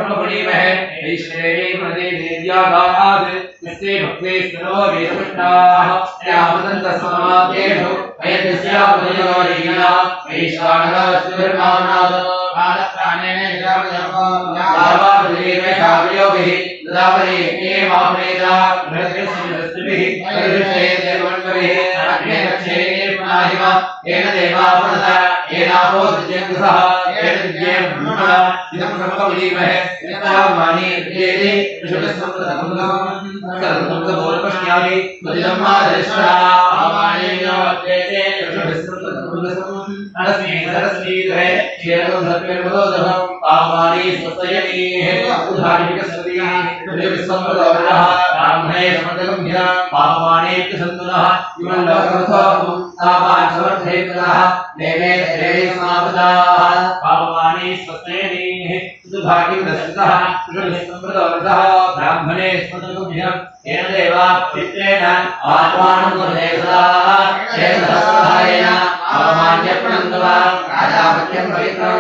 ब्रह्मणीमहे वैष्णवे प्रदे देव्यागाद निस्ते भक्ते स्तनो वेदपुष्टाः यावदन्तसमादेषु अयद्यस्यापदयोरीना वैश्वानरस्वर्मानाद कालप्राणेन यावापदेवे शावयोभिः तदापदे एवापनेता बृहद्यस्मिभिः परिदृष्टे देवमण्डभिः अग्ने रक्षे पुनाहिम येन देवापदता येनापो द्विजङ्गसः येन द्विजेन ब्रह्मणा इदं ब्रह्मविलीमहे यथामानि विजेति ऋषभस्संसर्गबोधपश्यामि मदिदम्मादरिष्टा आमानेयो अद्वैते ऋषभस्संसर्गबोधपश्यामि सरस्वीधरे क्षेत्रं सत्पेर्मदोदहं आमानि स्वस्तयनीः उद्धारिकस्वतीः ऋषभस्संसर्गबोधः ब्राह्मणे समदगम्य आमानेत्यसन्तुनः इमं लोकरथोऽहं तावान् समर्थयेतनः देवे देवे समापदाः आमानि स्वस्तयनीः सुभाग्यं दर्शितः ऋषभस्संसर्गबोधः ब्राह्मणे समदगम्य येन देवा पित्रेण आत्मानं गुणदेवताः येन सहस्रधारेण आमान्यप्रणन्तवा राजापत्यं पवित्रं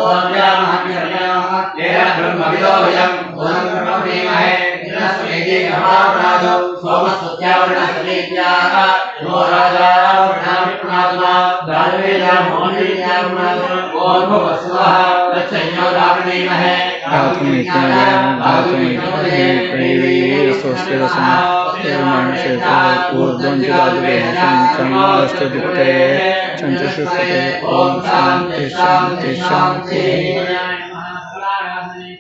ओम्यामहम्यर्याः येन ब्रह्मविदोऽयं ओं ब्रह्मप्रेमहे इन्द्रस्मेजे महाप्रादो सोमस्तुत्यावर्णसमेत्याः नो राजा वर्णाभिप्रात्मा दानवेदा मोहनीयाम्नादो ओं भवस्वः तच्छन्यो रावणेमहे ओम शांति शांति शांति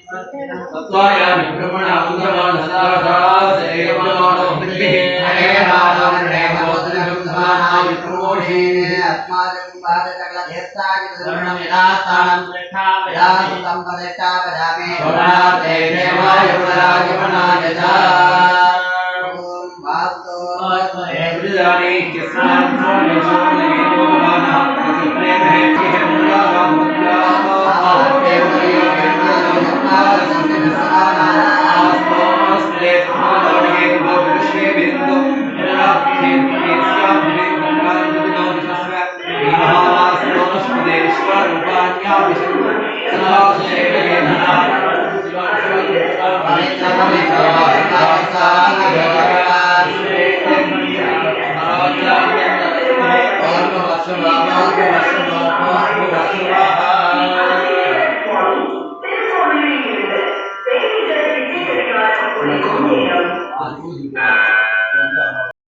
तत्वायामि ब्रह्मणा उद्धमान सदासाद एवमानो वृद्धिः अनेहादावरणे भवद्रब्धमानाय प्रमोषे अस्माकं बाधकलधेत्तानि धर्मं यदास्थानं श्रेष्ठाभयासुतं पदेष्टापदामे सोनाते देवाय पुनरागमनाय च ओम वास्तो एवृदानि किस्नां सोमेशोनगे भगवानः प्रेमहे